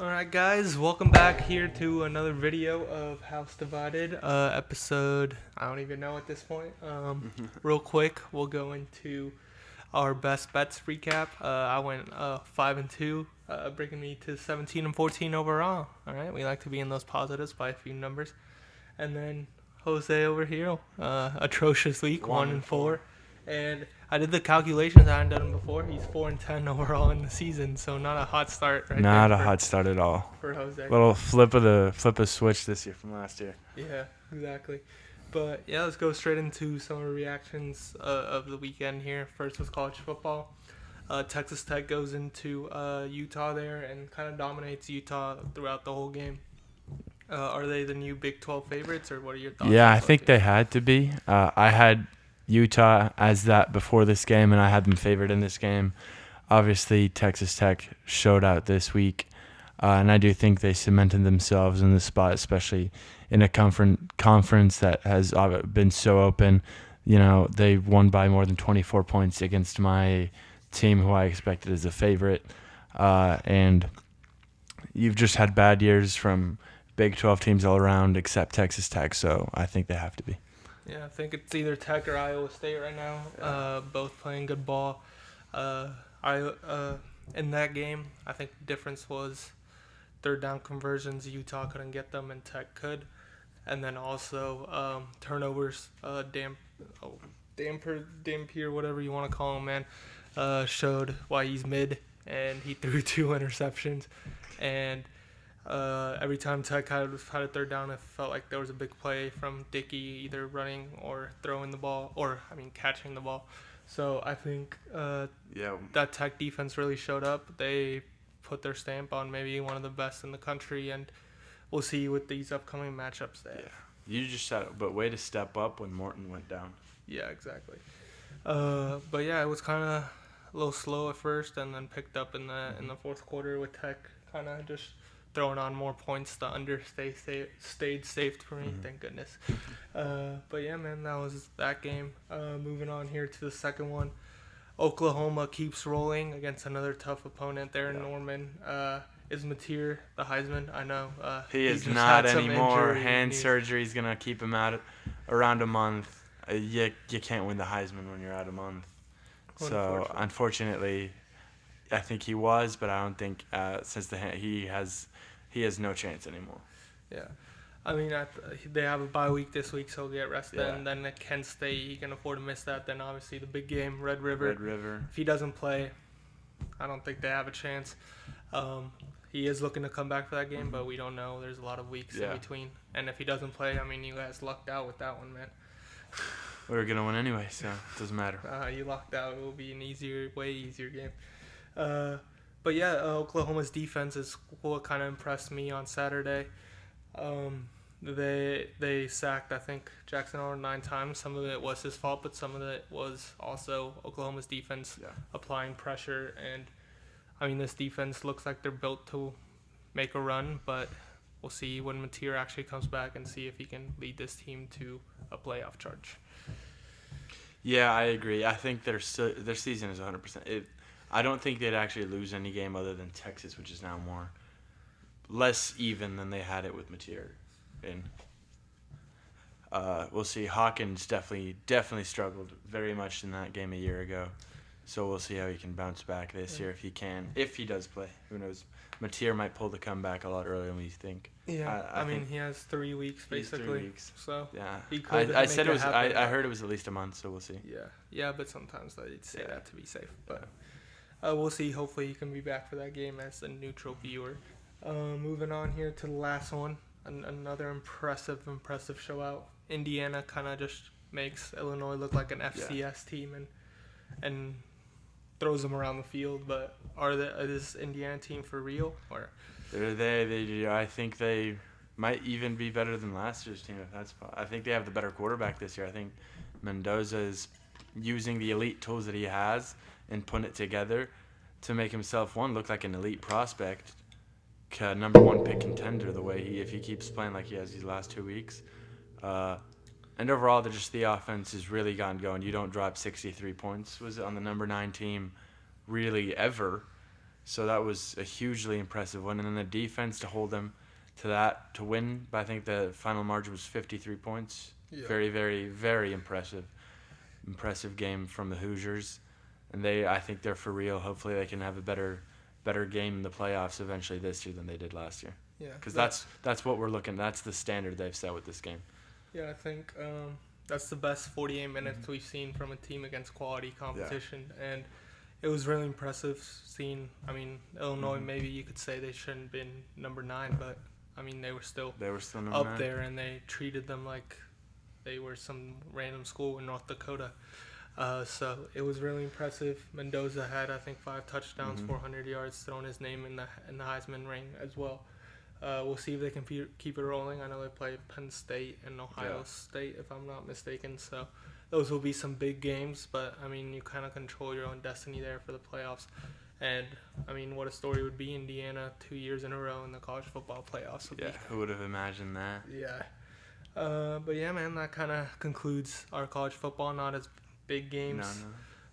Alright guys, welcome back here to another video of House Divided, episode, I don't even know at this point. Real quick, we'll go into our best bets recap. I went 5-2, bringing me to 17-14 overall. Alright, we like to be in those positives by a few numbers. And then Jose over here, atrocious week, 1-4. And I did the calculations. I hadn't done them before. He's 4-10 overall in the season, so not a hot start. Not a hot start at all. For Jose. Little flip of switch this year from last year. Yeah, exactly. But yeah, let's go straight into some of the reactions of the weekend here. First was college football. Texas Tech goes into Utah there and kind of dominates Utah throughout the whole game. Are they the new Big 12 favorites, or what are your thoughts? Yeah, I think they had to be. I had Utah as that before this game, and I had them favored in this game. Obviously, Texas Tech showed out this week, and I do think they cemented themselves in the spot, especially in a conference that has been so open. You know, they won by more than 24 points against my team, who I expected as a favorite. And you've just had bad years from Big 12 teams all around except Texas Tech, so I think they have to be. Yeah, I think it's either Tech or Iowa State right now. Both playing good ball. In that game, I think the difference was third down conversions. Utah couldn't get them, and Tech could. And then also turnovers. Dampier, whatever you want to call him, man, showed why he's mid, and he threw 2 interceptions. And every time Tech had a third down, it felt like there was a big play from Dickey, either running or throwing the ball, catching the ball. So I think that Tech defense really showed up. They put their stamp on maybe one of the best in the country, and we'll see with these upcoming matchups they have. You just said it, but way to step up when Morton went down. Yeah, exactly. But yeah, it was kind of a little slow at first, and then picked up in the fourth quarter with Tech kind of just throwing on more points. The under stayed safe for me, thank goodness. But yeah, man, that was that game. Moving on here to the second one. Oklahoma keeps rolling against another tough opponent there in Norman. Is Mateer the Heisman? I know. He is not anymore. Hand surgery is going to keep him out around a month. You can't win the Heisman when you're out a month. So, unfortunately, I think he was, but I don't think since he has no chance anymore. Yeah. I mean, they have a bye week this week, so he'll get rested. Yeah. And then at Penn State, he can afford to miss that. Then, obviously, the big game, Red River. If he doesn't play, I don't think they have a chance. He is looking to come back for that game, but we don't know. There's a lot of weeks in between. And if he doesn't play, I mean, you guys lucked out with that one, man. We were going to win anyway, so it doesn't matter. You lucked out. It will be an way easier game. But yeah, Oklahoma's defense is what kind of impressed me on Saturday. They sacked, I think, Jackson Arnold 9 times. Some of it was his fault, but some of it was also Oklahoma's defense applying pressure. And I mean, this defense looks like they're built to make a run, but we'll see when Mateer actually comes back and see if he can lead this team to a playoff charge. Yeah, I agree. I think their season is 100%. I don't think they'd actually lose any game other than Texas, which is now less even than they had it with Mateer. And we'll see. Hawkins definitely struggled very much in that game a year ago. So we'll see how he can bounce back this year if he can. If he does play. Who knows? Mateer might pull the comeback a lot earlier than we think. Yeah, I mean, he has 3 weeks, basically. 3 weeks. So yeah. He could I said it was. I heard it was at least a month, so we'll see. Yeah, but sometimes they'd say that to be safe. But we'll see. Hopefully he can be back for that game as a neutral viewer. Moving on here to the last one. Another impressive show-out. Indiana kind of just makes Illinois look like an FCS team and throws them around the field. But is this Indiana team for real? Or I think they might even be better than last year's team. I think they have the better quarterback this year. I think Mendoza is using the elite tools that he has and putting it together to make himself look like an elite prospect, number 1 pick contender. The way if he keeps playing like he has these last 2 weeks, and overall, the offense has really gotten going. You don't drop 63 points. Was it on the number 9 team, really ever? So that was a hugely impressive one. And then the defense to hold them to that, to win, but I think the final margin was 53 points. Yeah. Very, very, very impressive. Impressive game from the Hoosiers. And I think they're for real. Hopefully they can have a better game in the playoffs eventually this year than they did last year. Yeah. Because that's what we're looking. That's the standard they've set with this game. Yeah, I think that's the best 48 minutes we've seen from a team against quality competition, and it was really impressive seeing. I mean, Illinois, maybe you could say they shouldn't have been number 9, but I mean they were still number up 9. there, and they treated them like they were some random school in North Dakota. So it was really impressive. Mendoza had, I think, 5 touchdowns, 400 yards, thrown his name in the Heisman ring as well. We'll see if they can keep it rolling. I know they play Penn State and Ohio State, if I'm not mistaken. So those will be some big games. But, I mean, you kind of control your own destiny there for the playoffs. And, I mean, what a story would be Indiana 2 years in a row in the college football playoffs. Yeah, who would have imagined that? Yeah. But, yeah, man, that kind of concludes our college football. Not as big games.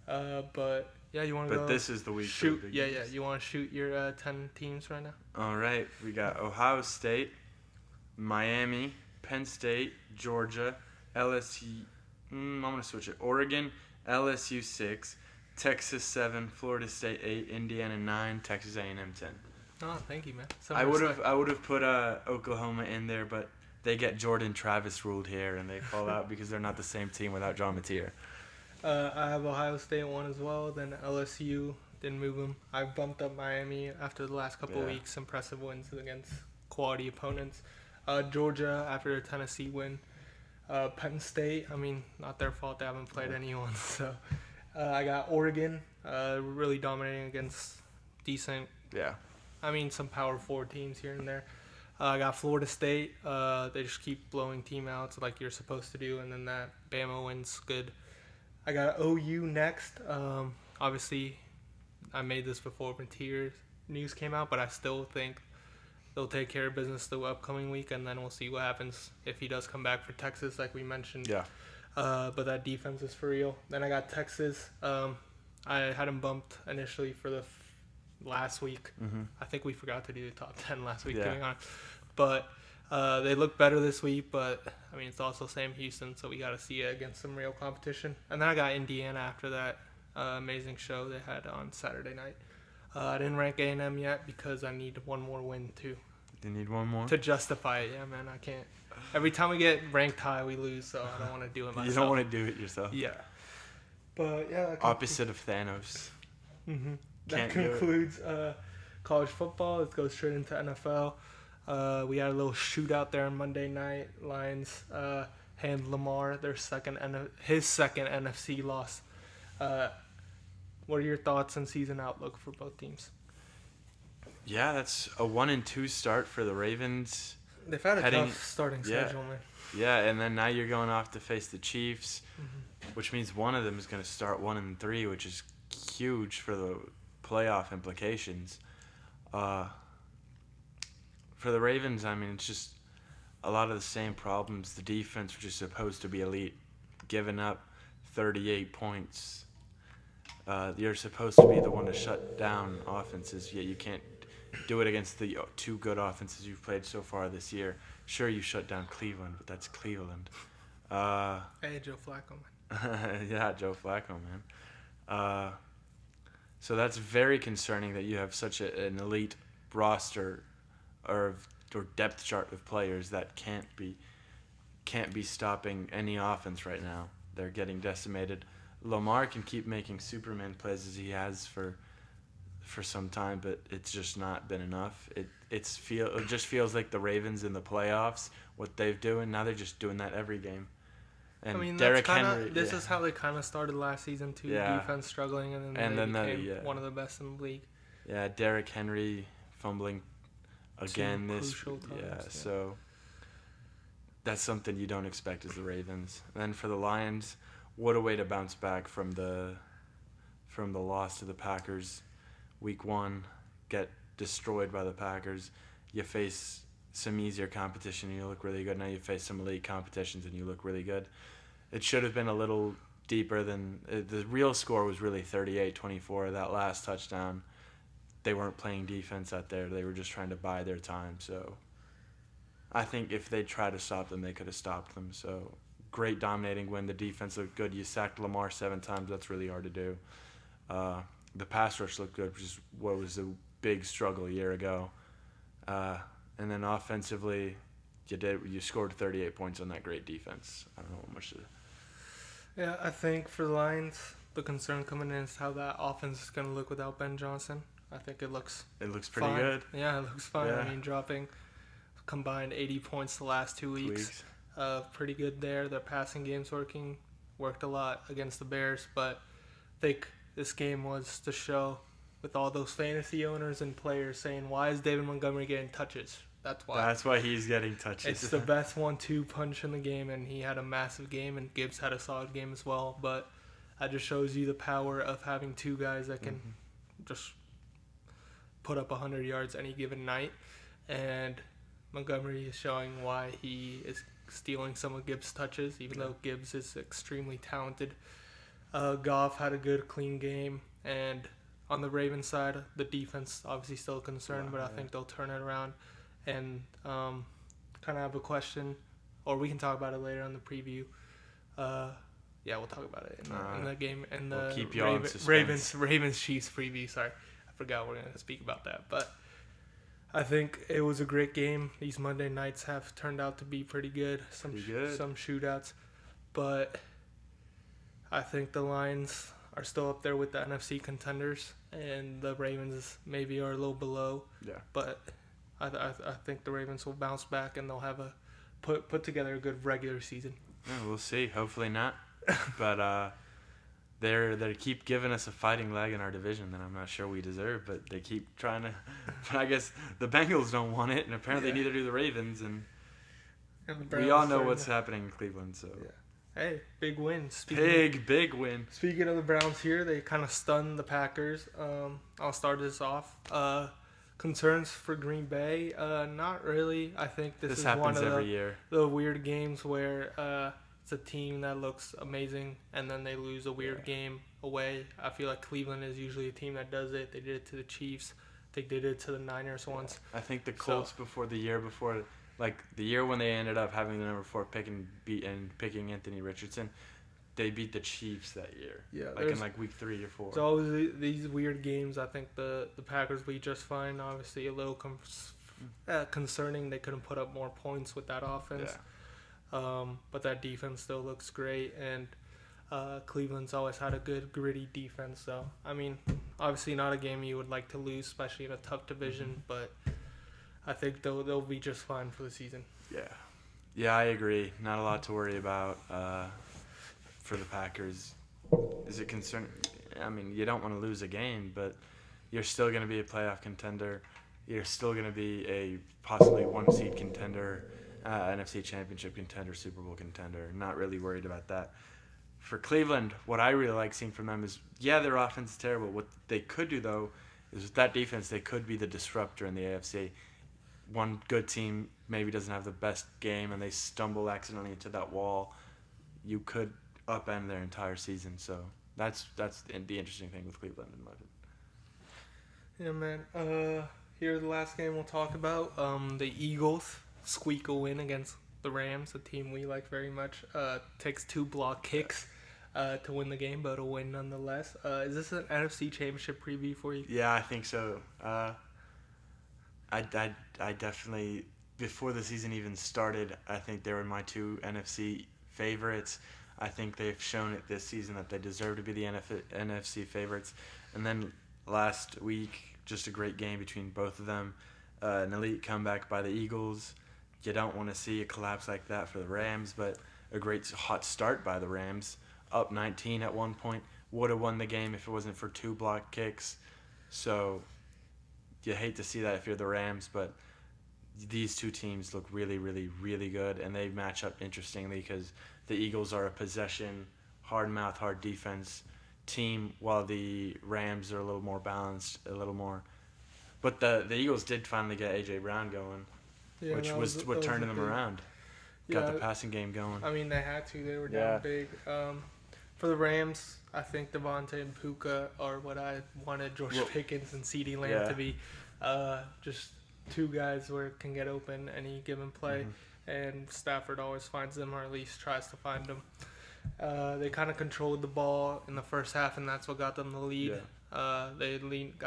No. But, yeah, you want to go? But this is the week. Shoot. Yeah. You want to shoot your 10 teams right now? All right. We got Ohio State, Miami, Penn State, Georgia, LSU. I'm going to switch it. Oregon, LSU 6, Texas 7, Florida State 8, Indiana 9, Texas A&M 10. Oh, thank you, man. I would have put Oklahoma in there, but they get Jordan Travis ruled here, and they fall out because they're not the same team without John Mateer. I have Ohio State 1 as well. Then LSU, didn't move them. I bumped up Miami after the last couple of weeks. Impressive wins against quality opponents. Georgia after their Tennessee win. Penn State, I mean, not their fault. They haven't played anyone. So I got Oregon, really dominating against decent. Yeah. I mean, some power 4 teams here and there. I got Florida State. They just keep blowing team outs like you're supposed to do, and then that Bama wins good. I got OU next. Obviously, I made this before Mateer's news came out, but I still think they'll take care of business the upcoming week, and then we'll see what happens if he does come back for Texas, like we mentioned. Yeah. But that defense is for real. Then I got Texas. I had him bumped initially for the last week. I think we forgot to do the top 10 last week, to be honest. But they look better this week, but, I mean, it's also Sam Houston, so we got to see it against some real competition. And then I got Indiana after that amazing show they had on Saturday night. I didn't rank A&M yet because I need one more win, too. You need one more? To justify it, yeah, man, I can't. Every time we get ranked high, we lose, so I don't want to do it myself. You don't want to do it yourself? Yeah. But, yeah. Opposite of Thanos. That concludes college football. Let's go straight into NFL. We had a little shootout there on Monday night. Lions hand Lamar his second NFC loss. What are your thoughts and season outlook for both teams? Yeah, that's a 1-2 start for the Ravens. They've had a tough starting schedule, man. Yeah, and then now you're going off to face the Chiefs, which means one of them is going to start 1-3, which is huge for the playoff implications. For the Ravens, I mean, it's just a lot of the same problems. The defense, which is supposed to be elite, giving up 38 points. You're supposed to be the one to shut down offenses, yet you can't do it against the 2 good offenses you've played so far this year. Sure, you shut down Cleveland, but that's Cleveland. Hey, Joe Flacco, man. Yeah, Joe Flacco, man. So that's very concerning that you have such an elite roster or depth chart of players that can't be stopping any offense right now. They're getting decimated. Lamar can keep making Superman plays as he has for some time, but it's just not been enough. It just feels like the Ravens in the playoffs, what they've doing now, they're just doing that every game. And I mean, Derrick Henry. This is how they kind of started last season too. Yeah. Defense struggling, and then they became one of the best in the league. Yeah, Derrick Henry fumbling again so that's something you don't expect as the Ravens. And then for the Lions, what a way to bounce back from the loss to the Packers. Week 1, get destroyed by the Packers. You face some easier competition and you look really good. Now you face some elite competitions and you look really good. It should have been a little deeper than the real score was really 38-24. That last touchdown, they weren't playing defense out there. They were just trying to buy their time. So I think if they tried to stop them, they could have stopped them. So great dominating win. The defense looked good. You sacked Lamar 7 times. That's really hard to do. The pass rush looked good, which is what was a big struggle a year ago. And then offensively, you scored 38 points on that great defense. I don't know what much to. Yeah, I think for the Lions, the concern coming in is how that offense is going to look without Ben Johnson. I think it looks pretty fine. good. Yeah, it looks fine. Yeah. I mean, dropping combined 80 points the last 2 weeks. Pretty good there. Their passing game's worked a lot against the Bears, but I think this game was to show with all those fantasy owners and players saying, why is David Montgomery getting touches? That's why. That's why he's getting touches. It's the best 1-2 punch in the game, and he had a massive game, and Gibbs had a solid game as well. But that just shows you the power of having two guys that can just put up 100 yards any given night. And Montgomery is showing why he is stealing some of Gibbs' touches, even though Gibbs is extremely talented. Goff had a good, clean game. And on the Ravens side, the defense obviously still a concern, but I think they'll turn it around. And kind of have a question, or we can talk about it later on the preview. We'll talk about it in the game. And we'll the keep you all in suspense. Ravens Chiefs preview. Sorry, I forgot we're going to speak about that. But I think it was a great game. These Monday nights have turned out to be pretty good. Some shootouts. But I think the Lions are still up there with the NFC contenders, and the Ravens maybe are a little below. Yeah. But I think the Ravens will bounce back, and they'll have put together a good regular season. Yeah, we'll see. Hopefully not. But they keep giving us a fighting leg in our division that I'm not sure we deserve, but they keep trying to. But I guess the Bengals don't want it, and apparently neither do the Ravens. And we all know what's happening in Cleveland. So. Yeah. Hey, big win. Big win. Speaking of the Browns here, they kind of stunned the Packers. I'll start this off. Concerns for Green Bay? Not really. I think this is one of every year. The weird games where it's a team that looks amazing and then they lose a weird game away. I feel like Cleveland is usually a team that does it. They did it to the Chiefs. I think they did it to the Niners once. I think the Colts the year before, like the year when they ended up having the number 4 pick and picking Anthony Richardson, they beat the Chiefs that year. Yeah, in week 3 or 4. So always these weird games. I think the Packers beat just fine. Obviously, a little concerning. They couldn't put up more points with that offense. Yeah. But that defense still looks great, and Cleveland's always had a good, gritty defense. So I mean, obviously not a game you would like to lose, especially in a tough division. But I think they'll be just fine for the season. Yeah, I agree. Not a lot to worry about. For the Packers, is it concerning? I mean, you don't want to lose a game, but you're still going to be a playoff contender. You're still going to be a possibly 1-seed contender, NFC Championship contender, Super Bowl contender. Not really worried about that. For Cleveland, what I really like seeing from them is, their offense is terrible. What they could do, though, is with that defense, they could be the disruptor in the AFC. One good team maybe doesn't have the best game, and they stumble accidentally into that wall. You could upend their entire season, so that's the interesting thing with Cleveland in my opinion. Yeah, man. Here's the last game we'll talk about. The Eagles squeak a win against the Rams, a team we like very much. Takes 2 block kicks to win the game, but a win nonetheless. Is this an NFC Championship preview for you? Yeah, I think so. I definitely, before the season even started, I think they were my 2 NFC favorites. I think they've shown it this season that they deserve to be the NFC favorites. And then last week, just a great game between both of them. An elite comeback by the Eagles. You don't want to see a collapse like that for the Rams, but a great hot start by the Rams. Up 19 at one point. Would have won the game if it wasn't for 2 block kicks. So you hate to see that if you're the Rams, but these 2 teams look really, really, really good, and they match up interestingly because the Eagles are a possession, hard-mouth, hard defense team, while the Rams are a little more balanced, a little more. But the Eagles did finally get A.J. Brown going, which was what turned them around. Got the passing game going. I mean, they had to. They were down big. For the Rams, I think Devontae and Puka are what I wanted George Pickens and CeeDee Lamb to be. Just two guys where it can get open any given play, and Stafford always finds them, or at least tries to find them. They kind of controlled the ball in the first half, and that's what got them the lead. I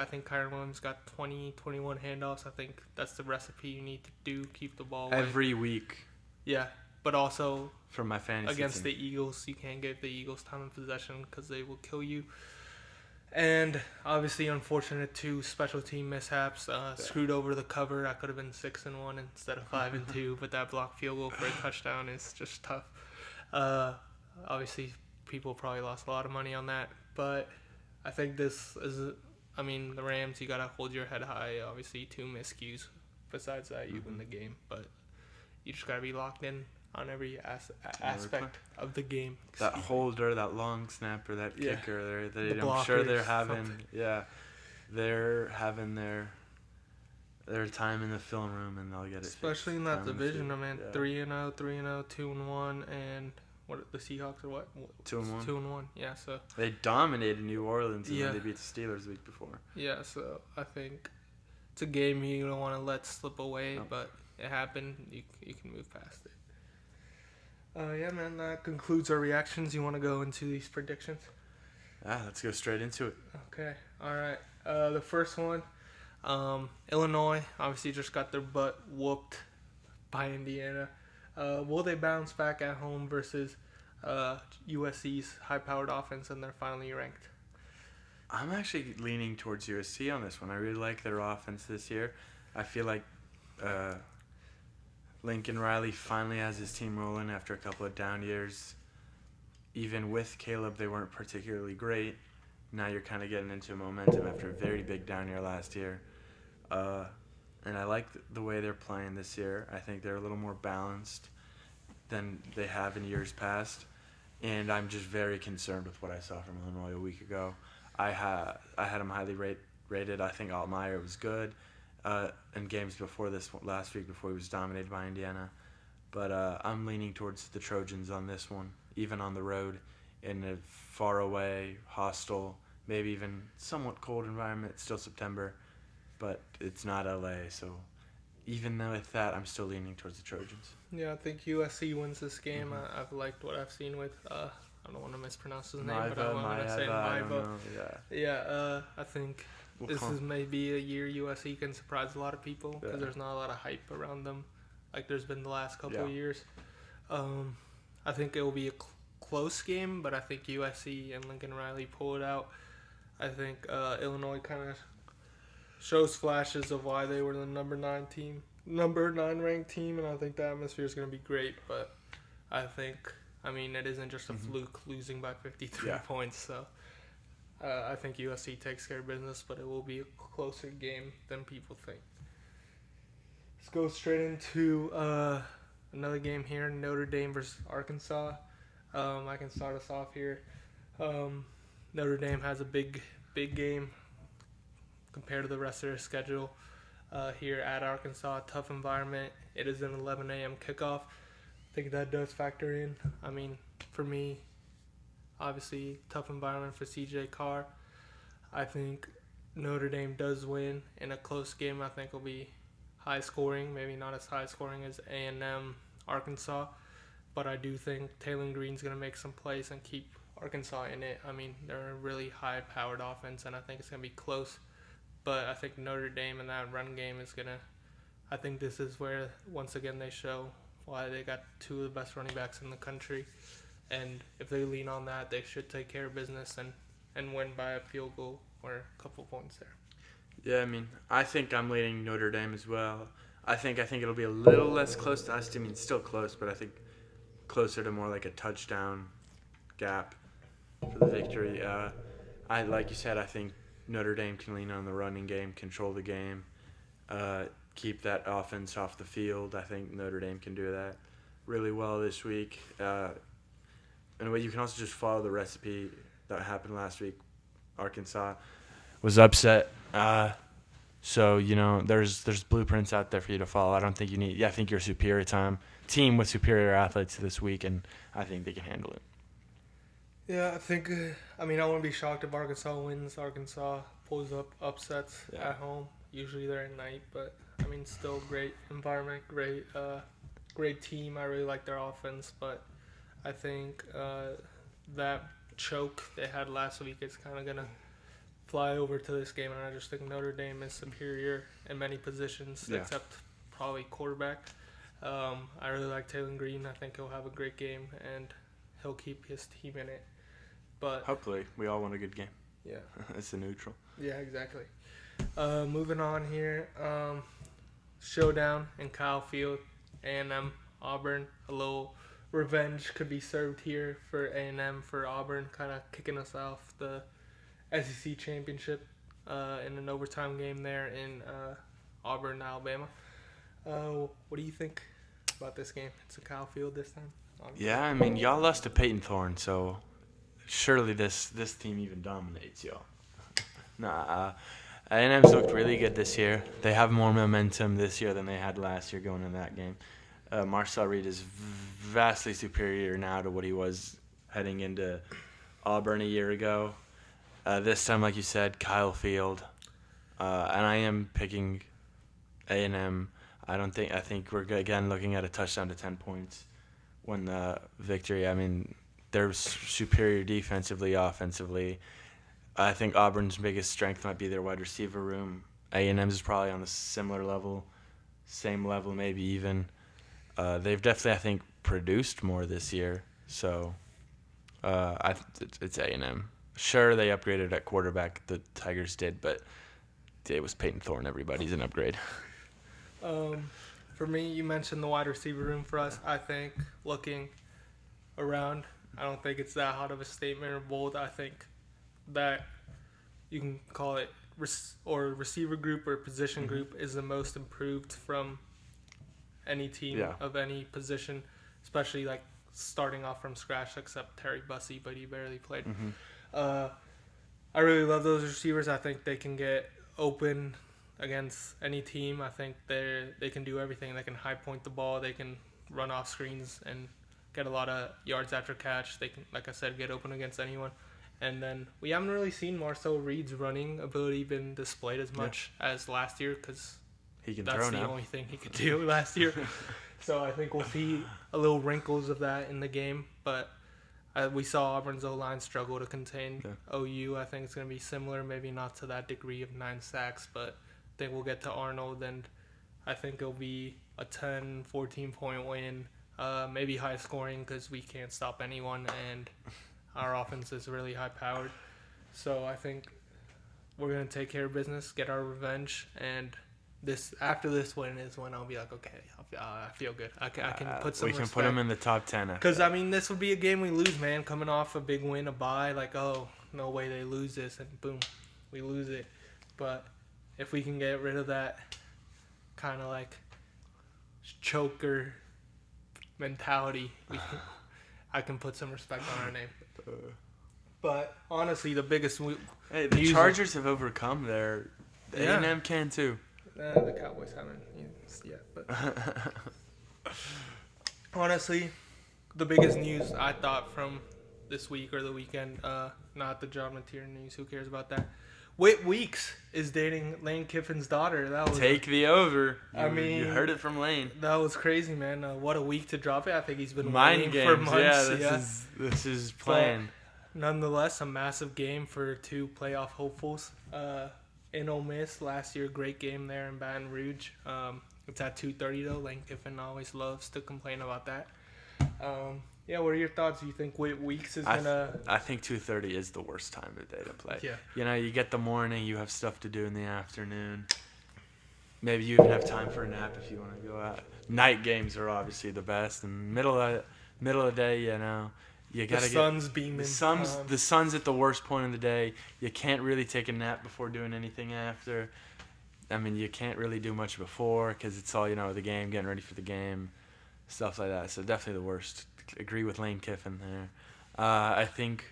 think Kyron Williams got 20, 21 handoffs. I think that's the recipe you need to do, keep the ball away. Every week. Yeah, but also from my fantasy against team. the Eagles, you can't give the Eagles time of possession because they will kill you. And obviously, unfortunate two special team mishaps. Screwed over the cover. I could have been 6-1 instead of 5-2, but that blocked field goal for a touchdown is just tough. Obviously, people probably lost a lot of money on that, but I think this is. I mean, the Rams, you gotta hold your head high. Obviously, two miscues. Besides that, you win the game, but you just gotta be locked in on every aspect of the game. That holder, that long snapper, that kicker, I'm sure they're having they're having their time in the film room, and they'll get it. Especially in that division, I mean, 3-0, 3-0, 2-1, and what the Seahawks are what 2-1. 2-1, yeah. So they dominated New Orleans, and then they beat the Steelers the week before. Yeah, so I think it's a game you don't want to let slip away, but it happened. You can move past it. Yeah, man, that concludes our reactions. You want to go into these predictions? Let's go straight into it. Okay, all right. The first one, Illinois obviously just got their butt whooped by Indiana. Will they bounce back at home versus USC's high-powered offense, and they're finally ranked? I'm actually leaning towards USC on this one. I really like their offense this year. I feel like Lincoln Riley finally has his team rolling after a couple of down years. Even with Caleb, they weren't particularly great. Now you're kind of getting into momentum after a very big down year last year. And I like the way they're playing this year. I think they're a little more balanced than they have in years past. And I'm just very concerned with what I saw from Illinois a week ago. I had them highly rated. I think Altmaier was good in games before this last week before he was dominated by Indiana. But I'm leaning towards the Trojans on this one, even on the road in a far away, hostile, maybe even somewhat cold environment. It's still September, but it's not LA. So even though with that, I'm still leaning towards the Trojans. Yeah, I think USC wins this game. I've liked what I've seen with I don't want to mispronounce his name, but I'm going to say Maiva. I think this is maybe a year USC can surprise a lot of people because there's not a lot of hype around them like there's been the last couple of years. I think it will be a close game, but I think USC and Lincoln Riley pull it out. I think Illinois kind of shows flashes of why they were the number 9 ranked team, and I think the atmosphere is going to be great. But I think, it isn't just a fluke losing by 53 points. So I think USC takes care of business, but it will be a closer game than people think. Let's go straight into another game here, Notre Dame versus Arkansas. I can start us off here. Notre Dame has a big game compared to the rest of their schedule here at Arkansas. Tough environment. It is an 11 a.m. kickoff. I think that does factor in. For me, obviously, tough environment for CJ Carr. I think Notre Dame does win in a close game. I think it'll be high scoring, maybe not as high scoring as A&M Arkansas, but I do think Taylor Green's going to make some plays and keep Arkansas in it. They're a really high-powered offense, and I think it's going to be close. But I think Notre Dame in that run game is going to – I think this is where, once again, they show why they got two of the best running backs in the country. And if they lean on that, they should take care of business and win by a field goal or a couple points there. Yeah, I think I'm leaning Notre Dame as well. I think it'll be a little less close to us. Still close, but I think closer to more like a touchdown gap for the victory. Like you said, I think Notre Dame can lean on the running game, control the game, keep that offense off the field. I think Notre Dame can do that really well this week. In a way, you can also just follow the recipe that happened last week. Arkansas was upset. So, there's blueprints out there for you to follow. I don't think you need – I think you're a superior team with superior athletes this week, and I think they can handle it. Yeah, I think. I mean, I wouldn't be shocked if Arkansas wins. Arkansas pulls up upsets Yeah. at home. Usually they're at night, but I mean, still great environment, great team. I really like their offense, but I think that choke they had last week is kind of gonna fly over to this game, and I just think Notre Dame is superior in many positions, Yeah. except probably quarterback. I really like Taylor Green. I think he'll have a great game, and he'll keep his team in it. But Hopefully, we all want a good game. yeah, It's a neutral. yeah, exactly. Moving on here, showdown in Kyle Field, A&M Auburn. A little revenge could be served here for A&M for Auburn, kind of kicking us off the SEC championship in an overtime game there in Auburn, Alabama. What do you think about this game? It's a Kyle Field this time. Yeah, I mean, y'all lost to Peyton Thorne, so surely this team even dominates y'all. Nah, A&M's looked really good this year. They have more momentum this year than they had last year going into that game. Marcel Reed is vastly superior now to what he was heading into Auburn a year ago. This time, like you said, Kyle Field, and I am picking A&M. I think we're again looking at a touchdown to 10 points when the victory. I mean, they're superior defensively, offensively. I think Auburn's biggest strength might be their wide receiver room. A&M's is probably on the similar level, same level maybe even. They've definitely, I think, produced more this year. So it's A&M. Sure, they upgraded at quarterback. The Tigers did, but it was Peyton Thorne. Everybody's an upgrade. For me, you mentioned the wide receiver room for us. I think looking around, I don't think it's that hot of a statement or bold. I think that you can call it receiver group or position group is the most improved from any team of any position, especially like starting off from scratch, except Terry Bussey, but he barely played. I really love those receivers. I think they can get open against any team. I think they can do everything. They can high point the ball. They can run off screens and get a lot of yards after catch. They can, like I said, get open against anyone. And then we haven't really seen Marcel Reed's running ability been displayed as much as last year because that's the only thing he could do last year. So I think we'll see a little wrinkles of that in the game. But we saw Auburn's O-line struggle to contain OU. I think it's going to be similar, maybe not to that degree of 9 sacks, but I think we'll get to Arnold, and I think it'll be a 10, 14-point win, maybe high scoring because we can't stop anyone, and our offense is really high-powered. So I think we're going to take care of business, get our revenge, and after this win is when I'll be like, okay, I feel good. I can put some respect. We can put them in the top 10. Because, I mean, this would be a game we lose, man. Coming off a big win, a bye, like, oh, no way they lose this, and boom, we lose it. But if we can get rid of that kind of, like, choker mentality, I can put some respect on our name. But, honestly, the biggest the Chargers have overcome their A&M can, too. The Cowboys haven't yet, but honestly, the biggest news I thought from this week or the weekend, not the John Mateer news. Who cares about that? Whit Weeks is dating Lane Kiffin's daughter. That was Take the over. You heard it from Lane. That was crazy, man. What a week to drop it. I think he's been Mind waiting games, for months. This is planned. But nonetheless, a massive game for 2 playoff hopefuls. In Ole Miss last year, great game there in Baton Rouge. It's at 2:30 though. Lane Kiffin always loves to complain about that. What are your thoughts? Do you think Whit Weeks is gonna? I think 2:30 is the worst time of the day to play. Yeah. You get the morning, you have stuff to do in the afternoon. Maybe you even have time for a nap if you want to go out. Night games are obviously the best, and middle of the day, you gotta the sun's beaming. The sun's at the worst point of the day. You can't really take a nap before doing anything after. I mean, you can't really do much before because it's all the game, getting ready for the game, stuff like that. So definitely the worst. Agree with Lane Kiffin there. I think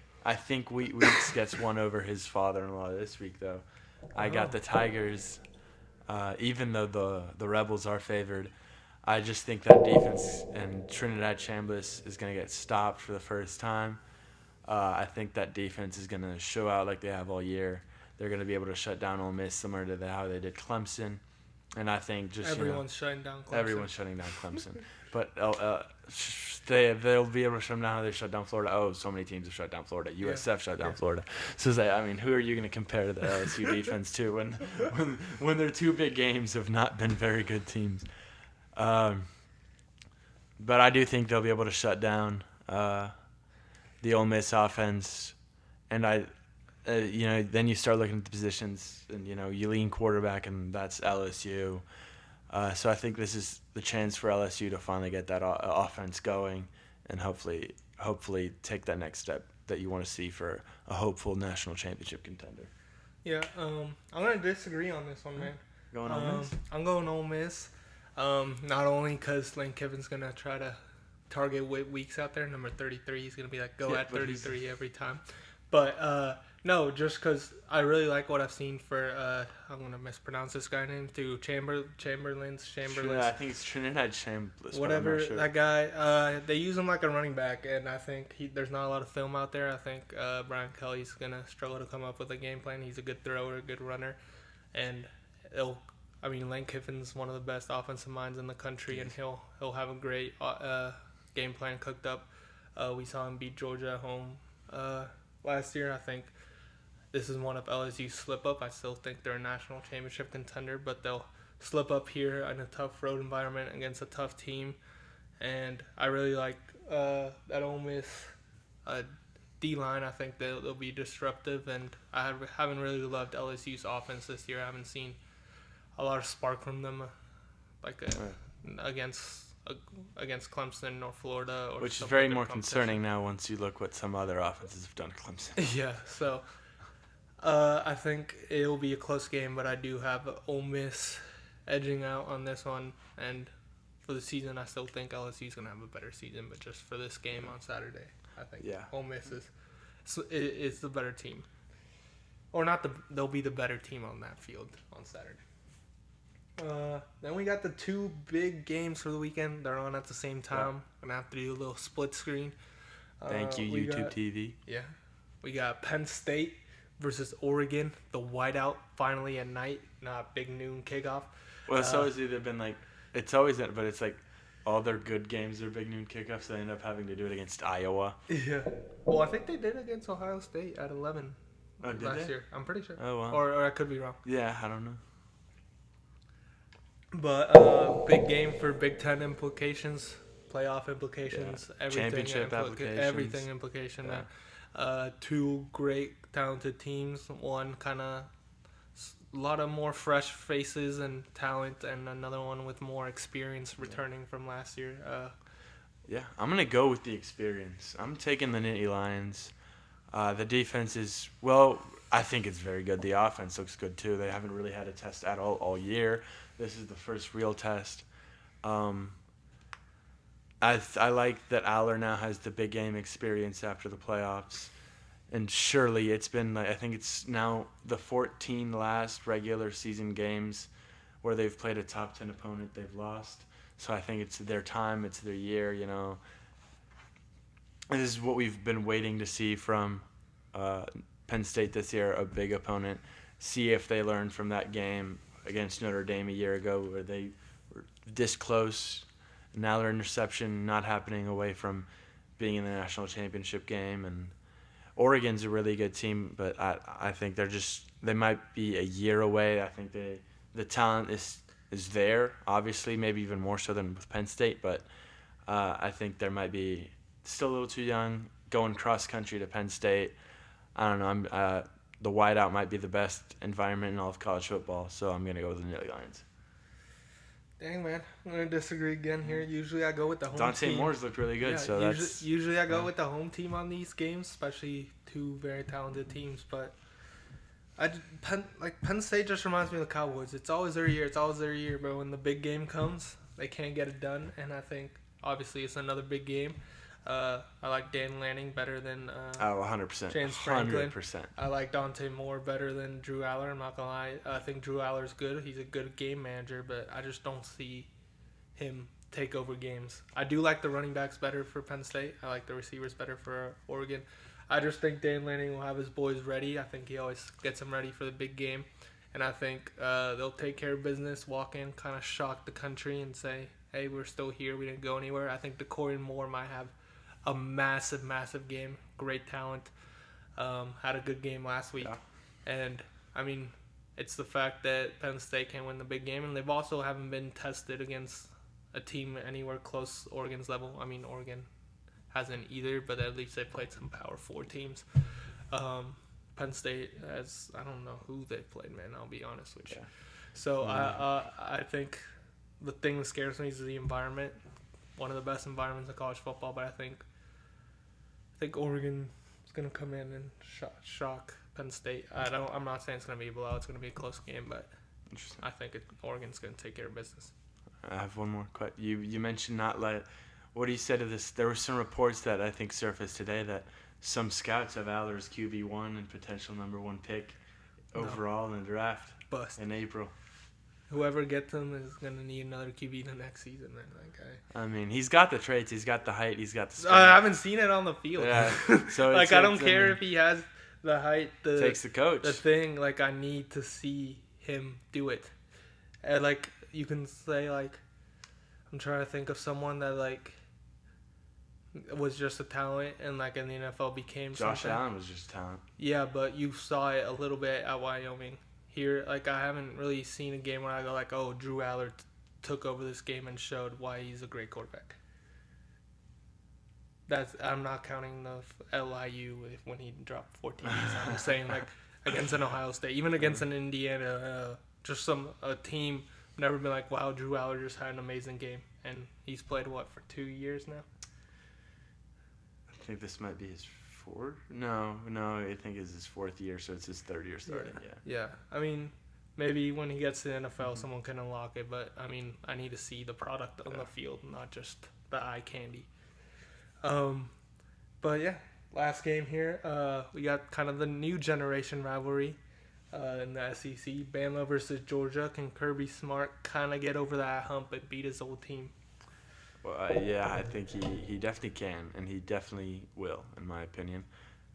Weeks gets one over his father-in-law this week though. I got the Tigers, even though the Rebels are favored. I just think that defense and Trinidad Chambliss is going to get stopped for the first time. I think that defense is going to show out like they have all year. They're going to be able to shut down Ole Miss similar to how they did Clemson. And I think just everyone's shutting down Clemson. Everyone's shutting down Clemson. But they'll be able to shut them down how they shut down Florida. Oh, so many teams have shut down Florida. USF shut down Florida. So it's like, I mean, who are you going to compare to the LSU defense to when their two big games have not been very good teams? But I do think they'll be able to shut down the Ole Miss offense, and then you start looking at the positions, and you lean quarterback, and that's LSU. So I think this is the chance for LSU to finally get that offense going, and hopefully take that next step that you want to see for a hopeful national championship contender. Yeah, I'm gonna disagree on this one, man. Going Ole Miss? I'm going Ole Miss. Not only because Lane Kiffin's gonna try to target weeks out there, number 33. He's gonna be like at 33 every time. But no, just because I really like what I've seen for I'm gonna mispronounce this guy name too. Chamberlain's. Yeah, I think it's Trinidad Chambliss. Whatever, sure. that guy. They use him like a running back, and I think there's not a lot of film out there. I think Brian Kelly's gonna struggle to come up with a game plan. He's a good thrower, a good runner, and Lane Kiffin's one of the best offensive minds in the country, and he'll have a great game plan cooked up. We saw him beat Georgia at home last year. I think this is one of LSU's slip up. I still think they're a national championship contender, but they'll slip up here in a tough road environment against a tough team. And I really like that Ole Miss D-line. I think they'll be disruptive, and I haven't really loved LSU's offense this year. I haven't seen a lot of spark from them, against Clemson or Florida, which is very more concerning now once you look what some other offenses have done to Clemson. Yeah, so I think it will be a close game, but I do have Ole Miss edging out on this one. And for the season, I still think LSU is going to have a better season, but just for this game on Saturday, I think Ole Miss is the better team, or not they'll be the better team on that field on Saturday. Then we got the two big games for the weekend. They're on at the same time. I'm going to have to do a little split screen. Thank you, YouTube TV. Yeah. We got Penn State versus Oregon, the whiteout, finally at night, not big noon kickoff. Well, it's always either been but it's like all their good games are big noon kickoffs, so they end up having to do it against Iowa. Yeah. Well, I think they did against Ohio State at 11 last year. I'm pretty sure. Oh, wow. Or I could be wrong. Yeah, I don't know. But big game for Big Ten implications, playoff implications, championship applications. Everything implication. Yeah. Two great, talented teams. One kind of a lot of more fresh faces and talent, and another one with more experience returning from last year. I'm going to go with the experience. I'm taking the Nittany Lions. The defense is, I think it's very good. The offense looks good, too. They haven't really had a test at all year. This is the first real test. I like that Aller now has the big game experience after the playoffs. And surely it's been, I think it's now the 14 last regular season games where they've played a top 10 opponent they've lost. So I think it's their time, it's their year, This is what we've been waiting to see from Penn State this year, a big opponent. See if they learn from that game against Notre Dame a year ago where they were this close. Now their interception not happening away from being in the national championship game. And Oregon's a really good team, but I think they might be a year away. I think the talent is there, obviously, maybe even more so than with Penn State, but I think there might be still a little too young going cross-country to Penn State. I don't know. The whiteout might be the best environment in all of college football, so I'm going to go with the Nittany Lions. Dang, man. I'm going to disagree again here. Usually I go with the home team. Dante Moore's looked really good, Usually I go with the home team on these games, especially two very talented teams, but Penn State just reminds me of the Cowboys. It's always their year, but when the big game comes, they can't get it done, and I think, obviously, it's another big game. I like Dan Lanning better than 100%. James Franklin. 100%. I like Dante Moore better than Drew Aller. I'm not going to lie. I think Drew Aller's good. He's a good game manager, but I just don't see him take over games. I do like the running backs better for Penn State. I like the receivers better for Oregon. I just think Dan Lanning will have his boys ready. I think he always gets them ready for the big game. And I think they'll take care of business, walk in, kind of shock the country and say, hey, we're still here. We didn't go anywhere. I think Decorian Moore might have a massive, massive game. Great talent. Had a good game last week. Yeah. And, I mean, it's the fact that Penn State can win the big game. And they've also haven't been tested against a team anywhere close Oregon's level. I mean, Oregon hasn't either, but at least they played some Power 4 teams. Penn State has, I don't know who they played, man. I'll be honest with you. So I think the thing that scares me is the environment. One of the best environments in college football, but I think Oregon is gonna come in and shock Penn State. I'm not saying it's gonna be a blowout. It's gonna be a close game, but I think Oregon's gonna take care of business. I have one more question. You mentioned not let. What do you say to this? There were some reports that I think surfaced today that some scouts have Aller as QB1 and potential number 1 pick overall in the draft Bust. in April. Whoever gets him is gonna need another QB the next season, man. I mean, he's got the traits. He's got the height. He's got the speed. I haven't seen it on the field. Yeah. So like I don't care if he has the height. Takes the coach. The thing, like I need to see him do it. And like you can say, like I'm trying to think of someone that like was just a talent and like in the NFL became Josh something. Allen was just a talent. Yeah, but you saw it a little bit at Wyoming. Here, like I haven't really seen a game where I go like, oh, Drew Aller took over this game and showed why he's a great quarterback. I'm not counting the LIU when he dropped 14. I'm saying like against an Ohio State, even against an Indiana, just a team. Never been like, wow, Drew Aller just had an amazing game, and he's played what for 2 years now. I think this might be his fourth. No, I think it's his 4th year, so it's his 3rd year starting. Yeah. I mean, maybe when he gets to the NFL, someone can unlock it, but I mean, I need to see the product on the field, not just the eye candy. But yeah, last game here, we got kind of the new generation rivalry in the SEC. Bama versus Georgia. Can Kirby Smart kind of get over that hump and beat his old team? Well, yeah, I think he definitely can, and he definitely will, in my opinion.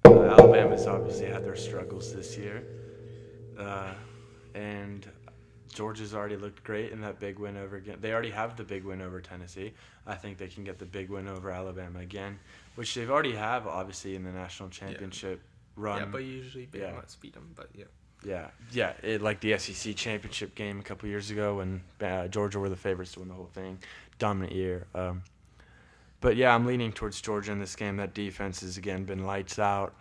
Alabama's obviously had their struggles this year, and Georgia's already looked great in that big win over again. They already have the big win over Tennessee. I think they can get the big win over Alabama again, which they've already have, obviously, in the national championship run. Yeah, but usually Bama beat them, but yeah. Yeah, like the SEC championship game a couple years ago when Georgia were the favorites to win the whole thing. Dominant year. But yeah, I'm leaning towards Georgia in this game. That defense has, again, been lights out.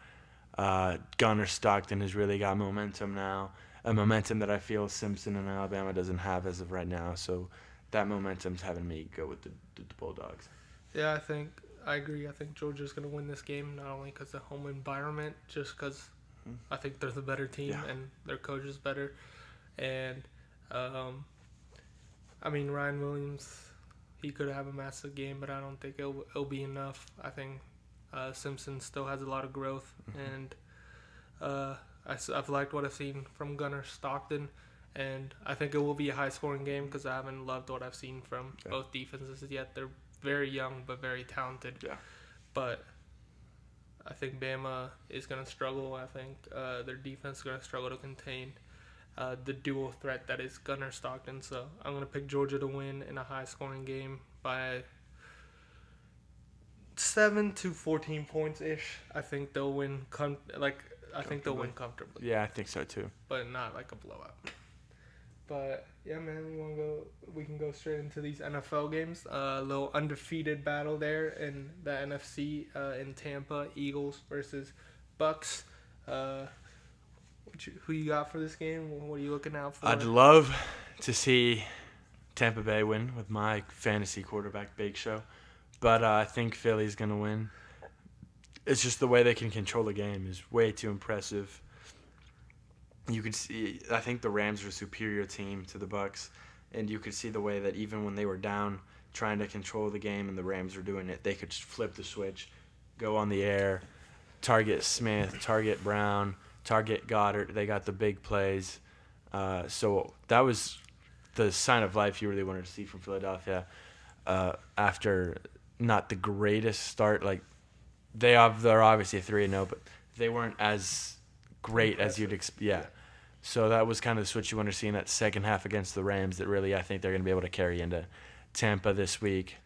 Gunner Stockton has really got momentum now, a momentum that I feel Simpson and Alabama doesn't have as of right now. So that momentum's having me go with the Bulldogs. Yeah, I agree. I think Georgia's going to win this game, not only because of home environment, just because I think they're the better team and their coach is better. And, I mean, Ryan Williams, he could have a massive game, but I don't think it'll be enough. I think Simpson still has a lot of growth, and I've liked what I've seen from Gunner Stockton, and I think it will be a high-scoring game because I haven't loved what I've seen from both defenses yet. They're very young but very talented. Yeah. But I think Bama is going to struggle. I think their defense is going to struggle to contain the dual threat that is Gunner Stockton. So I'm going to pick Georgia to win in a high-scoring game by 7 to 14 points-ish. I think they'll win. I think they'll win comfortably. Yeah, I think so too. But not like a blowout. But yeah, man, we can go straight into these NFL games. A little undefeated battle there in the NFC in Tampa, Eagles versus Bucks. Who you got for this game? What are you looking out for? I'd love to see Tampa Bay win with my fantasy quarterback Big Show, but I think Philly's gonna win. It's just the way they can control the game is way too impressive. You could see, I think the Rams were a superior team to the Bucks, and you could see the way that even when they were down trying to control the game and the Rams were doing it, they could just flip the switch, go on the air, target Smith, target Brown, target Goddard. They got the big plays. So that was the sign of life you really wanted to see from Philadelphia after not the greatest start. Like they're obviously 3-0, but they weren't as great as you'd expect. Yeah. So that was kind of the switch you want to see in that second half against the Rams that really I think they're going to be able to carry into Tampa this week.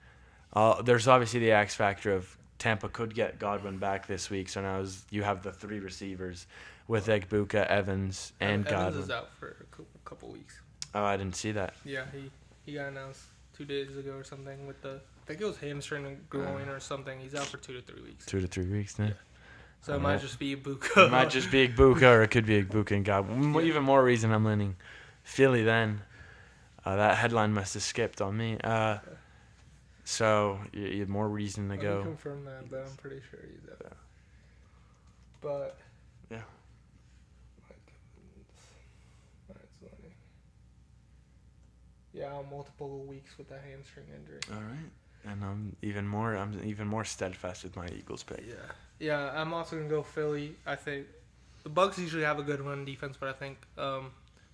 There's obviously the X factor of Tampa could get Godwin back this week, so now you have the 3 receivers with Egbuka, Evans, and Godwin. Evans is out for a couple weeks. Oh, I didn't see that. Yeah, he got announced 2 days ago or something with I think it was hamstring and groin or something. He's out for 2 to 3 weeks. 2 to 3 weeks then. Yeah. So it might just be Egbuka. It might just be Egbuka, or it could be Egbuka and Godwin. Yeah. Even more reason I'm leaning Philly then. That headline must have skipped on me. So you have more reason to go. I can confirm that, but I'm pretty sure he's out. Yeah. But yeah. Yeah, multiple weeks with a hamstring injury. All right. And I'm even more steadfast with my Eagles pick. Yeah. I'm also gonna go Philly. I think the Bucs usually have a good run defense, but I think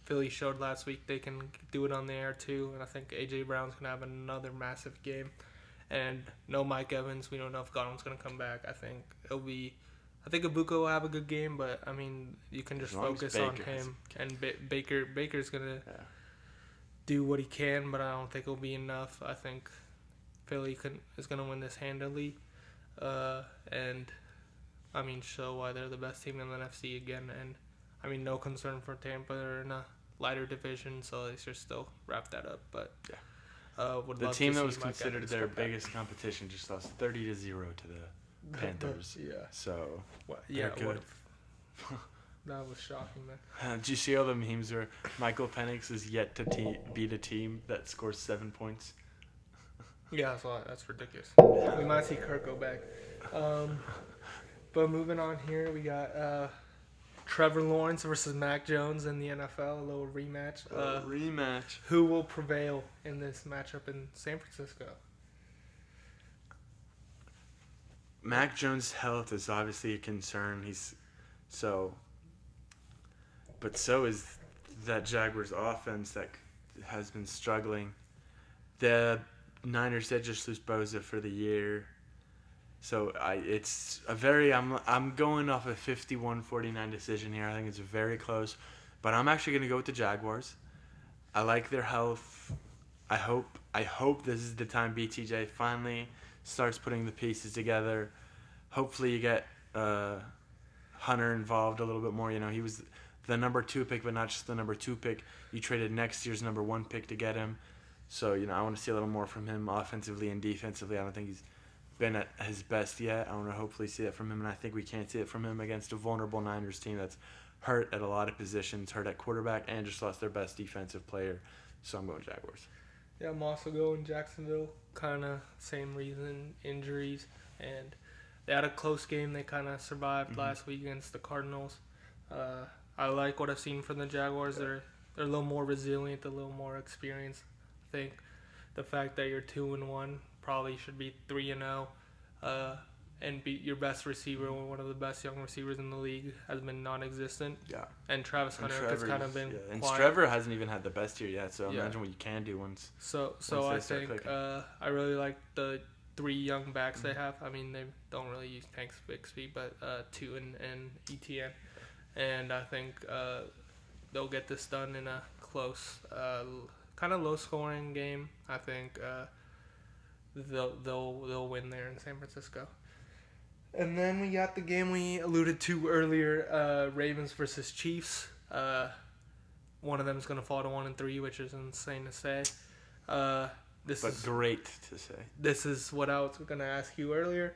Philly showed last week they can do it on the air too, and I think AJ Brown's gonna have another massive game. And no Mike Evans. We don't know if Godwin's gonna come back. I think Ibuka will have a good game, but I mean you can just focus on him. And Baker's gonna do what he can, but I don't think it'll be enough. I think Philly is going to win this handily, and I mean show why they're the best team in the NFC again. And I mean no concern for Tampa. They're in a lighter division, so they should still wrap that up. But the team that was considered their biggest competition just lost 30-0 to the Panthers. So they're good. That was shocking, man. Did you see all the memes where Michael Penix is yet to beat a team that scores 7 points? Yeah, that's ridiculous. We might see Kirk go back. But moving on here, we got Trevor Lawrence versus Mac Jones in the NFL, a little rematch. Rematch. Who will prevail in this matchup in San Francisco? Mac Jones' health is obviously a concern. But so is that Jaguars offense that has been struggling. The Niners did just lose Bosa for the year. So I'm going off a 51-49 decision here. I think it's very close. But I'm actually going to go with the Jaguars. I like their health. I hope this is the time BTJ finally starts putting the pieces together. Hopefully you get Hunter involved a little bit more. You know, he was the number 2 pick, but not just the number 2 pick. You traded next year's number 1 pick to get him. So, you know, I want to see a little more from him offensively and defensively. I don't think he's been at his best yet. I want to hopefully see it from him, and I think we can see it from him against a vulnerable Niners team that's hurt at a lot of positions, hurt at quarterback, and just lost their best defensive player. So I'm going Jaguars. Yeah, I'm also going Jacksonville. Kind of same reason, injuries, and they had a close game. They kind of survived last week against the Cardinals. I like what I've seen from the Jaguars. They're a little more resilient, a little more experienced. I think the fact that you're 2-1 probably should be 3-0, and beat your best receiver, one of the best young receivers in the league, has been non-existent. Yeah. And Travis Hunter has kind of been quiet. And Trevor hasn't even had the best year yet, so imagine what you can do once. So I think I really like the 3 young backs they have. I mean, they don't really use Tanks Bixby, but Two and ETN. And I think they'll get this done in a close, kind of low-scoring game. I think they'll win there in San Francisco. And then we got the game we alluded to earlier, Ravens versus Chiefs. One of them is going to fall to 1-3, which is insane to say. Great to say. This is what I was going to ask you earlier.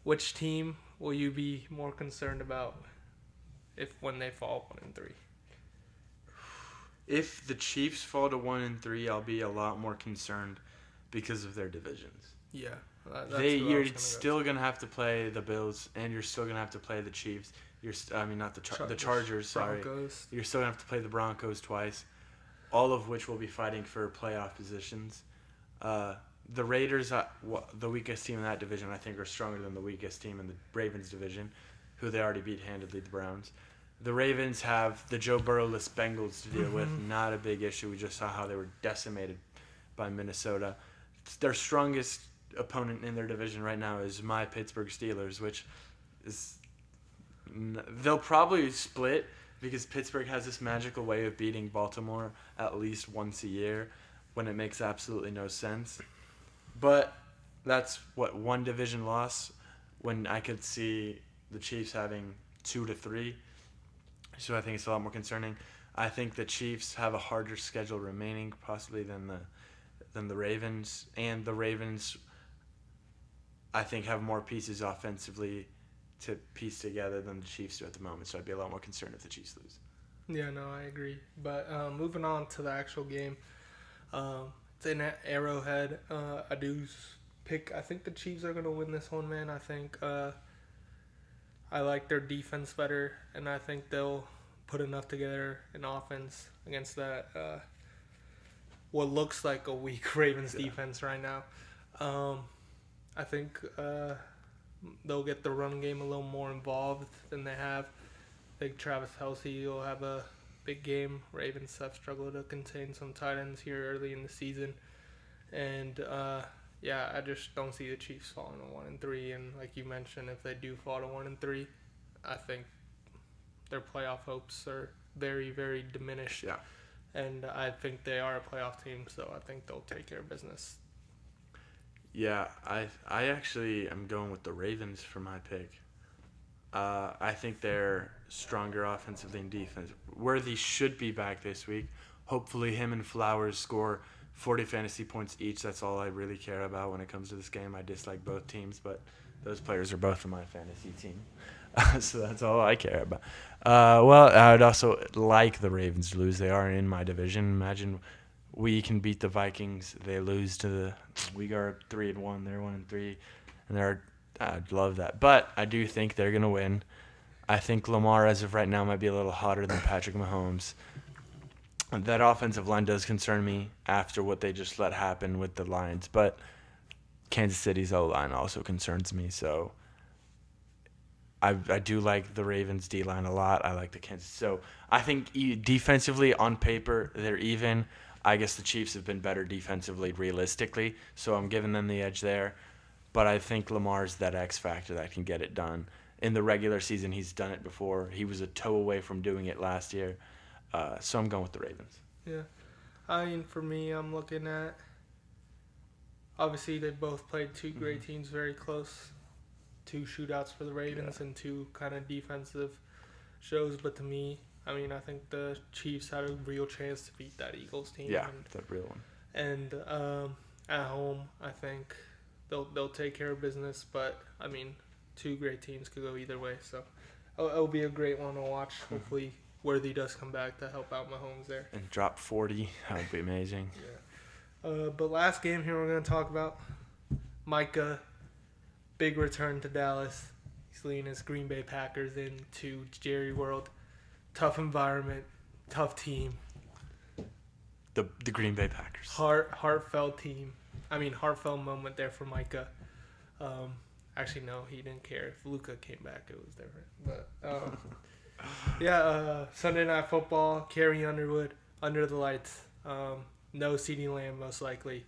Which team will you be more concerned about when they fall 1-3? If the Chiefs fall to 1-3, I'll be a lot more concerned because of their divisions. Yeah. You're still going to have to play the Bills, and you're still going to have to play the Chiefs. The Chargers, sorry. Broncos. You're still going to have to play the Broncos twice, all of which will be fighting for playoff positions. The Raiders, the weakest team in that division, I think, are stronger than the weakest team in the Ravens division, who they already beat handedly, the Browns. The Ravens have the Joe Burrow-less Bengals to deal with. Not a big issue. We just saw how they were decimated by Minnesota. Their strongest opponent in their division right now is my Pittsburgh Steelers, which is they'll probably split because Pittsburgh has this magical way of beating Baltimore at least once a year when it makes absolutely no sense. But that's one division loss when I could see the Chiefs having 2 to 3. So I think it's a lot more concerning. I think the Chiefs have a harder schedule remaining possibly than the Ravens, and the Ravens I think have more pieces offensively to piece together than the Chiefs do at the moment. So I'd be a lot more concerned if the Chiefs lose. Yeah, no, I agree. But moving on to the actual game, it's in Arrowhead. I think the Chiefs are going to win this one, man. I think I like their defense better, and I think they'll put enough together in offense against that what looks like a weak Ravens defense right now. I think they'll get the run game a little more involved than they have. I think Travis Kelce will have a big game. Ravens have struggled to contain some tight ends here early in the season. And, I just don't see the Chiefs falling to 1-3. And like you mentioned, if they do fall to 1-3, I think their playoff hopes are very, very diminished. Yeah. And I think they are a playoff team, so I think they'll take care of business. Yeah, I actually am going with the Ravens for my pick. I think they're stronger offensively and defense. Worthy should be back this week. Hopefully him and Flowers score 40 fantasy points each. That's all I really care about when it comes to this game. I dislike both teams, but those players are both on my fantasy team. So that's all I care about. I would also like the Ravens to lose. They are in my division. Imagine we can beat the Vikings. They lose to we are 3-1. They're 1-3, and I'd love that. But I do think they're gonna win. I think Lamar, as of right now, might be a little hotter than Patrick Mahomes. That offensive line does concern me after what they just let happen with the Lions, but Kansas City's O-line also concerns me. So I do like the Ravens D-line a lot. I like the Kansas. So I think defensively, on paper, they're even. I guess the Chiefs have been better defensively, realistically, so I'm giving them the edge there. But I think Lamar's that X factor that can get it done. In the regular season, he's done it before. He was a toe away from doing it last year. So I'm going with the Ravens. Yeah. I mean, for me, I'm looking at, obviously, they both played two great teams very close. 2 shootouts for the Ravens and 2 kind of defensive shows. But to me, I mean, I think the Chiefs had a real chance to beat that Eagles team. Yeah, the real one. And at home, I think they'll take care of business. But, I mean, 2 great teams could go either way. So it'll be a great one to watch. Hopefully Worthy does come back to help out Mahomes there. And drop 40. That would be amazing. Yeah. But last game here we're going to talk about, Micah, big return to Dallas. He's leading his Green Bay Packers into Jerry World. Tough environment, tough team. The Green Bay Packers. Heartfelt team. I mean, heartfelt moment there for Micah. Actually, no, he didn't care. If Luka came back, it was different. But, Sunday Night Football, Carrie Underwood, Under the Lights. No CeeDee Lamb, most likely.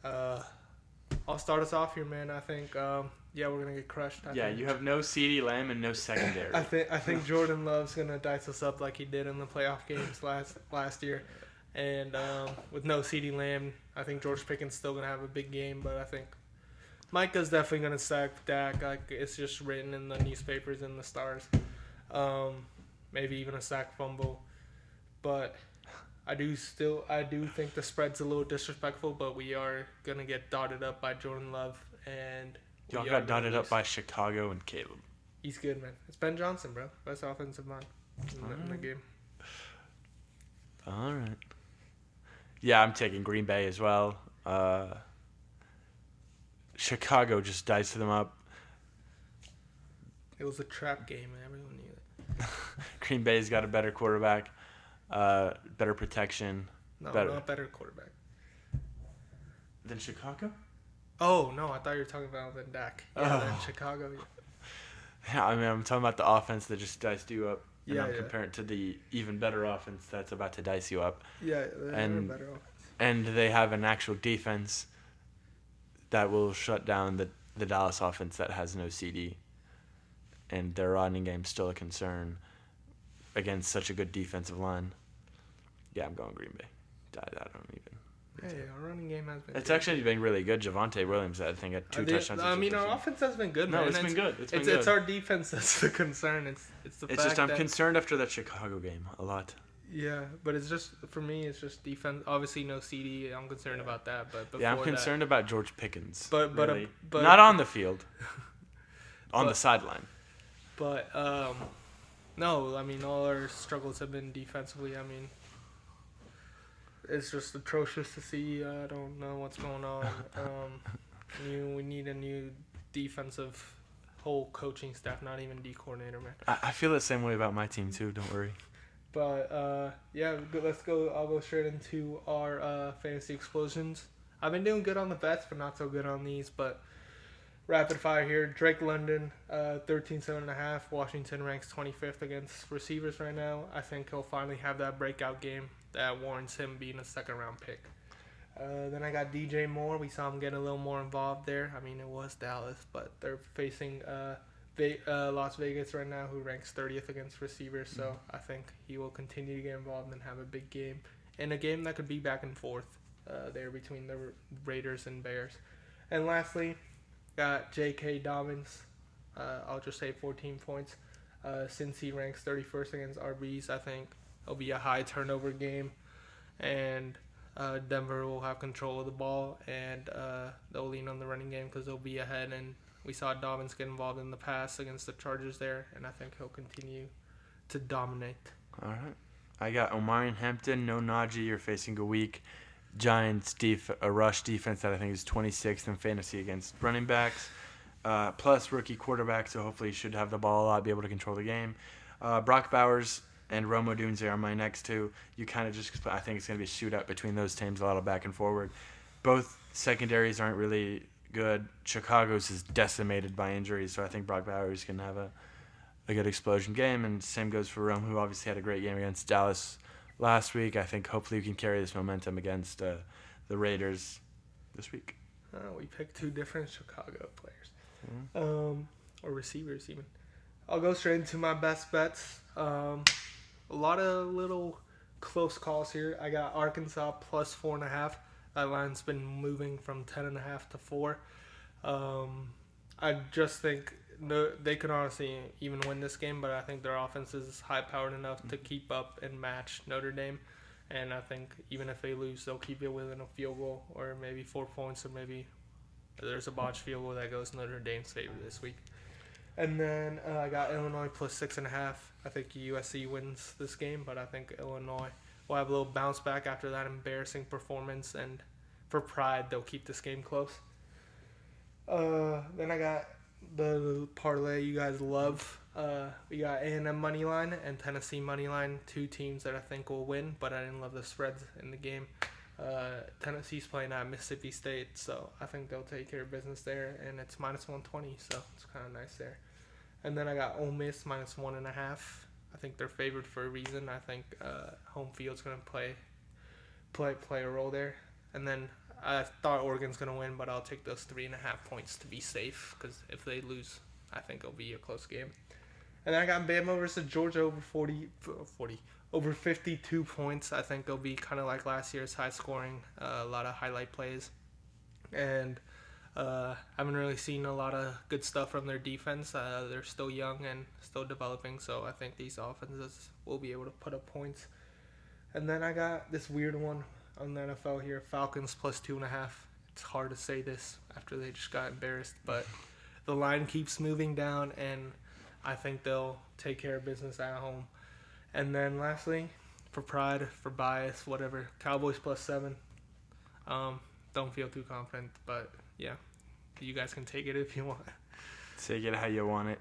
I'll start us off here, man. I think, we're going to get crushed. I think. You have no CeeDee Lamb and no secondary. I think Jordan Love's going to dice us up like he did in the playoff games last year. And with no CeeDee Lamb, I think George Pickens still going to have a big game. But I think Micah's definitely going to sack Dak. Like, it's just written in the newspapers and the stars. Maybe even a sack fumble. But I do think the spread's a little disrespectful, but we are going to get dotted up by Jordan Love. And y'all got dotted up by Chicago and Caleb. He's good, man. It's Ben Johnson, bro. Best offensive mind in the game. All right. Yeah, I'm taking Green Bay as well. Chicago just diced them up. It was a trap game, and everyone knew it. Green Bay's got a better quarterback, better protection. Not better quarterback. Than Chicago? Oh, no, I thought you were talking about than Dak. Yeah, than Chicago. Yeah, I mean, I'm talking about the offense that just diced you up. And I'm Yeah. comparing it to the even better offense that's about to dice you up. Yeah, they're a better offense. And they have an actual defense. that will shut down the Dallas offense that has no CD, and their running game's still a concern against such a good defensive line. Yeah, I'm going Green Bay. I don't even. Hey, our running game has been. It's good. actually been really good. Javonte Williams, I think, had 2 touchdowns. I mean, our offense has been good. Man. It's been good. It's our defense that's the concern. It's the fact just I'm that, concerned after that Chicago game a lot. Yeah, but it's just for me. It's just defense. Obviously, no CD. I'm concerned about that. But before I'm concerned about George Pickens. But really. Not on the field, on the sideline. But no, I mean all our struggles have been defensively. I mean, it's just atrocious to see. I don't know what's going on. We need a new defensive whole coaching staff, not even D coordinator, man. I feel the same way about my team too. Don't worry. But yeah, let's go. I'll go straight into our fantasy explosions. I've been doing good on the bets, but not so good on these. But rapid fire here: Drake London, 13.7.5. Washington ranks 25th against receivers right now. I think he'll finally have that breakout game that warrants him being a second-round pick. Then I got DJ Moore. We saw him get a little more involved there. I mean, it was Dallas, but they're facing Las Vegas right now, who ranks 30th against receivers. So I think he will continue to get involved and have a big game. In a game that could be back and forth there between the Raiders and Bears. And lastly, got J.K. Dobbins. I'll just say 14 points. Since he ranks 31st against RBs, I think it'll be a high turnover game. And Denver will have control of the ball, and they'll lean on the running game because they'll be ahead. And we saw Dobbins get involved in the pass against the Chargers there, and I think he'll continue to dominate. All right. I got Omarion Hampton, no Najee. You're facing a weak Giants rush defense that I think is 26th in fantasy against running backs, plus rookie quarterback, so hopefully he should have the ball a lot, be able to control the game. Brock Bowers and Rome Odunze are my next two. You kind of just, I think it's going to be a shootout between those teams, a lot of back and forward. Both secondaries aren't really good. Chicago's is decimated by injuries, so I think Brock Bowers can have a good explosion game, and same goes for Rome, who obviously had a great game against Dallas last week. I think hopefully we can carry this momentum against the Raiders this week. We picked two different Chicago players, or receivers even. I'll go straight into my best bets. A lot of little close calls here. I got Arkansas plus 4.5. That line's been moving from 10.5 to 4. I just think they could honestly even win this game, but I think their offense is high-powered enough to keep up and match Notre Dame. And I think even if they lose, they'll keep it within a field goal or maybe 4 points, or maybe there's a botched field goal that goes Notre Dame's favor this week. And then I got Illinois plus 6.5. I think USC wins this game, but I think Illinois will have a little bounce back after that embarrassing performance, and for pride, they'll keep this game close. Then I got the parlay you guys love. We got A&M money line and Tennessee money line, two teams that I think will win, but I didn't love the spreads in the game. Tennessee's playing at Mississippi State, so I think they'll take care of business there, and it's minus 120, so it's kind of nice there. And then I got Ole Miss minus 1.5. I think they're favored for a reason. I think home field's going to play a role there. And then I thought Oregon's going to win, but I'll take those 3.5 points to be safe, because if they lose, I think it'll be a close game. And then I got Bama versus Georgia over 52 points. I think it'll be kind of like last year's high scoring, a lot of highlight plays. And haven't really seen a lot of good stuff from their defense. They're still young and still developing, so I think these offenses will be able to put up points. And then I got this weird one on the NFL here, Falcons plus 2.5. It's hard to say this after they just got embarrassed, but the line keeps moving down, and I think they'll take care of business at home. And then lastly, for pride, for bias, whatever, Cowboys plus 7. Don't feel too confident, but yeah, you guys can take it if you want. Take it how you want it.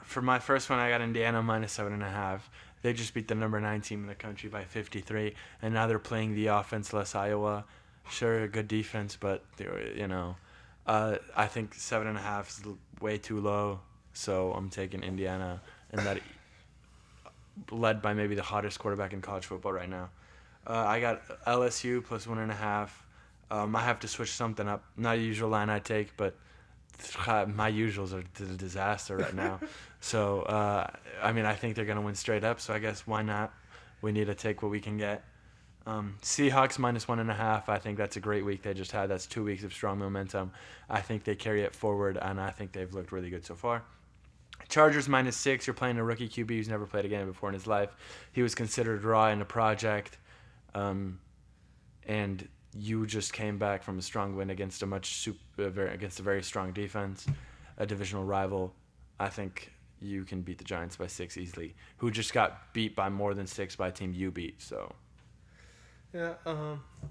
For my first one, I got Indiana minus 7.5. They just beat the number 9 team in the country by 53, and now they're playing the offense-less Iowa. Sure, a good defense, but I think 7.5 is way too low, so I'm taking Indiana, and that led by maybe the hottest quarterback in college football right now. I got LSU plus 1.5. I have to switch something up. Not the usual line I take, but my usuals are a disaster right now. So, I think they're going to win straight up, so I guess why not? We need to take what we can get. Seahawks -1.5. I think that's a great week they just had. That's 2 weeks of strong momentum. I think they carry it forward, and I think they've looked really good so far. Chargers -6. You're playing a rookie QB who's never played a game before in his life. He was considered raw in a project, and you just came back from a strong win against against a very strong defense, a divisional rival. I think you can beat the Giants by 6 easily, who just got beat by more than 6 by a team you beat. So. Yeah,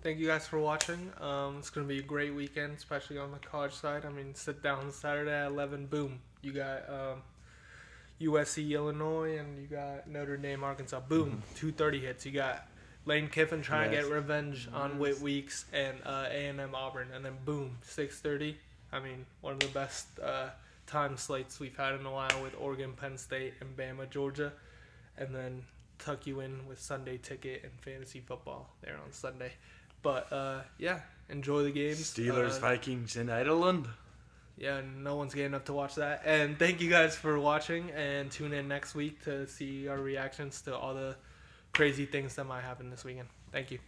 thank you guys for watching. It's going to be a great weekend, especially on the college side. I mean, sit down Saturday at 11, boom. You got USC, Illinois, and you got Notre Dame, Arkansas. Boom, 2:30 hits. You got Lane Kiffin trying to get revenge on Whit Weeks and A&M Auburn. And then, boom, 6:30. I mean, one of the best time slates we've had in a while with Oregon, Penn State, and Bama, Georgia. And then tuck you in with Sunday ticket and fantasy football there on Sunday. But, yeah, enjoy the games. Steelers, Vikings in Ireland. Yeah, no one's getting up to watch that. And thank you guys for watching, and tune in next week to see our reactions to all the crazy things that might happen this weekend. Thank you.